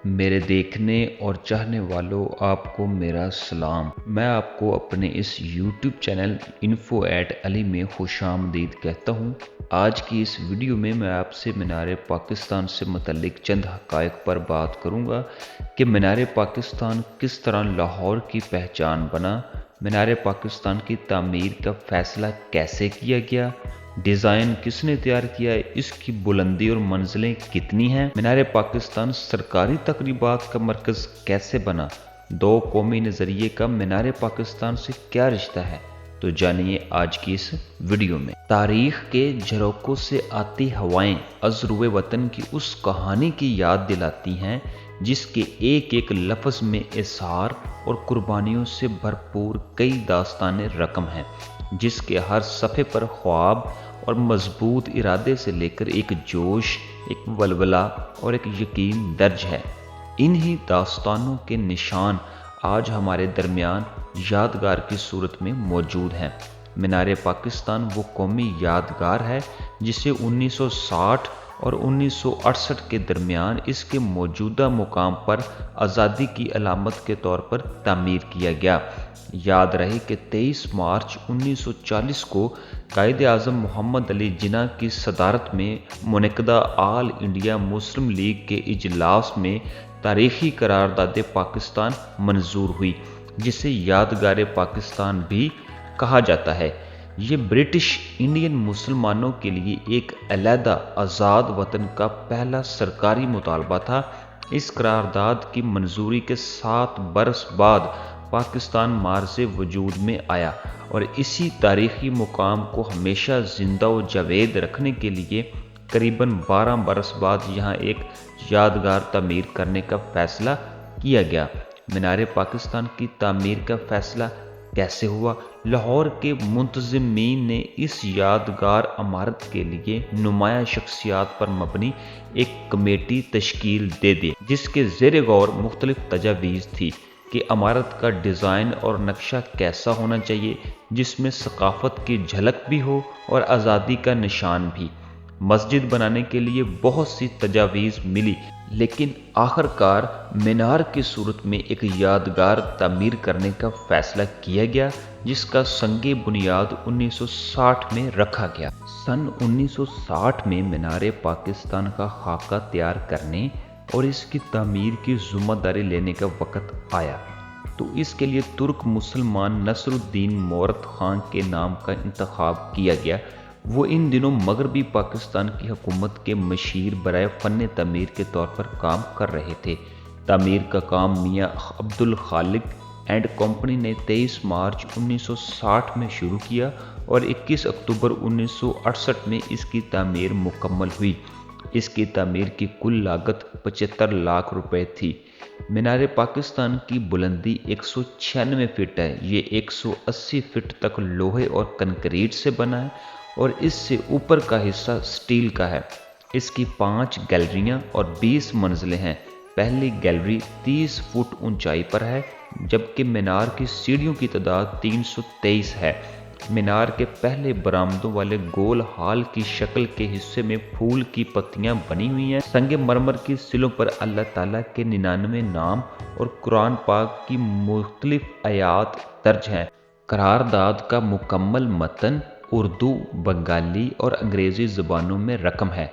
میرے دیکھنے اور چاہنے والوں آپ کو میرا سلام۔ میں آپ کو اپنے اس یوٹیوب چینل info@ali میں خوش آمدید کہتا ہوں۔ آج کی اس ویڈیو میں آپ سے مینار پاکستان سے متعلق چند حقائق پر بات کروں گا کہ مینار پاکستان کس طرح لاہور کی پہچان بنا، مینار پاکستان کی تعمیر کا فیصلہ کیسے کیا گیا، ڈیزائن کس نے تیار کیا ہے، اس کی بلندی اور منزلیں کتنی ہیں، مینار پاکستان سرکاری تقریبات کا مرکز کیسے بنا، دو قومی نظریے کا مینار پاکستان سے کیا رشتہ ہے، تو جانیے آج کی اس ویڈیو میں۔ تاریخ کے جھروکوں سے آتی ہوائیں از روئے وطن کی اس کہانی کی یاد دلاتی ہیں جس کے ایک ایک لفظ میں اظہار اور قربانیوں سے بھرپور کئی داستانیں رقم ہیں، جس کے ہر صفحے پر خواب اور مضبوط ارادے سے لے کر ایک جوش، ایک ولولہ اور ایک یقین درج ہے۔ انہی داستانوں کے نشان آج ہمارے درمیان یادگار کی صورت میں موجود ہیں۔ مینار پاکستان وہ قومی یادگار ہے جسے 1960 اور 1968 کے درمیان اس کے موجودہ مقام پر آزادی کی علامت کے طور پر تعمیر کیا گیا۔ یاد رہے کہ 23 مارچ 1940 کو قائد اعظم محمد علی جناح کی صدارت میں منعقدہ آل انڈیا مسلم لیگ کے اجلاس میں تاریخی قرارداد پاکستان منظور ہوئی، جسے یادگار پاکستان بھی کہا جاتا ہے۔ یہ برٹش انڈین مسلمانوں کے لیے ایک علیحدہ آزاد وطن کا پہلا سرکاری مطالبہ تھا۔ اس قرارداد کی منظوری کے 7 برس بعد پاکستان مارز وجود میں آیا اور اسی تاریخی مقام کو ہمیشہ زندہ و جاوید رکھنے کے لیے قریباً 12 برس بعد یہاں ایک یادگار تعمیر کرنے کا فیصلہ کیا گیا۔ مینار پاکستان کی تعمیر کا فیصلہ کیسے ہوا؟ لاہور کے منتظمین نے اس یادگار عمارت کے لیے نمایاں شخصیات پر مبنی ایک کمیٹی تشکیل دے دی، جس کے زیر غور مختلف تجاویز تھی کہ عمارت کا ڈیزائن اور نقشہ کیسا ہونا چاہیے، جس میں ثقافت کی جھلک بھی ہو اور آزادی کا نشان بھی۔ مسجد بنانے کے لیے بہت سی تجاویز ملی، لیکن آخر کار مینار کی صورت میں ایک یادگار تعمیر کرنے کا فیصلہ کیا گیا، جس کا سنگ بنیاد 1960 میں رکھا گیا۔ سن 1960 میں مینار پاکستان کا خاکہ تیار کرنے اور اس کی تعمیر کی ذمہ داری لینے کا وقت آیا تو اس کے لیے ترک مسلمان نصر الدین مورد خان کے نام کا انتخاب کیا گیا۔ وہ ان دنوں مغربی پاکستان کی حکومت کے مشیر برائے فن تعمیر کے طور پر کام کر رہے تھے۔ تعمیر کا کام میاں عبدالخالق اینڈ کمپنی نے 23 مارچ 1960 میں شروع کیا اور 21 اکتوبر 1968 میں اس کی تعمیر مکمل ہوئی۔ اس کی تعمیر کی کل لاگت 75 لاکھ روپے تھی۔ مینار پاکستان کی بلندی 196 فٹ ہے۔ یہ 180 فٹ تک لوہے اور کنکریٹ سے بنا ہے اور اس سے اوپر کا حصہ سٹیل کا ہے۔ اس کی 5 گیلریاں اور 20 منزلیں ہیں۔ پہلی گیلری 30 فٹ اونچائی پر ہے، جبکہ مینار کی سیڑھیوں کی تعداد 323 ہے۔ مینار کے پہلے برآمدوں والے گول ہال کی شکل کے حصے میں پھول کی پتیاں بنی ہوئی ہیں۔ سنگ مرمر کی سلوں پر اللہ تعالیٰ کے 99 نام اور قرآن پاک کی مختلف آیات درج ہیں۔ قرارداد کا مکمل متن اردو، بنگالی اور انگریزی زبانوں میں رقم ہے۔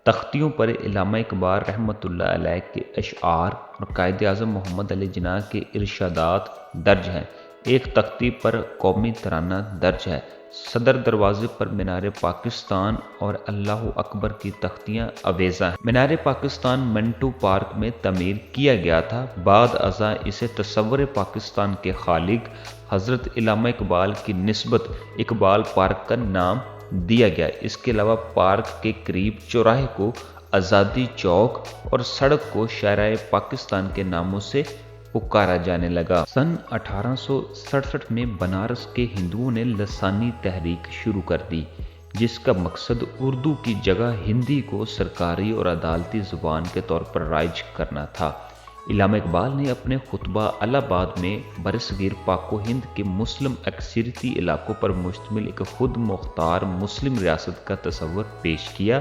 تختیوں پر علامہ اقبال رحمۃ اللہ علیہ کے اشعار اور قائد اعظم محمد علی جناح کے ارشادات درج ہیں۔ ایک تختی پر قومی ترانہ درج ہے۔ صدر دروازے پر مینار پاکستان اور اللہ اکبر کی تختیاں آویزاں ہیں۔ مینار پاکستان منٹو پارک میں تعمیر کیا گیا تھا۔ بعد ازاں اسے تصور پاکستان کے خالق حضرت علامہ اقبال کی نسبت اقبال پارک کا نام دیا گیا۔ اس کے علاوہ پارک کے قریب چوراہے کو آزادی چوک اور سڑک کو شاہراہ پاکستان کے ناموں سے پکارا جانے لگا۔ سن 1867 میں بنارس کے ہندوؤں نے لسانی تحریک شروع کر دی، جس کا مقصد اردو کی جگہ ہندی کو سرکاری اور عدالتی زبان کے طور پر رائج کرنا تھا۔ علامہ اقبال نے اپنے خطبہ الہ آباد میں برصغیر پاک و ہند کے مسلم اکثریتی علاقوں پر مشتمل ایک خود مختار مسلم ریاست کا تصور پیش کیا،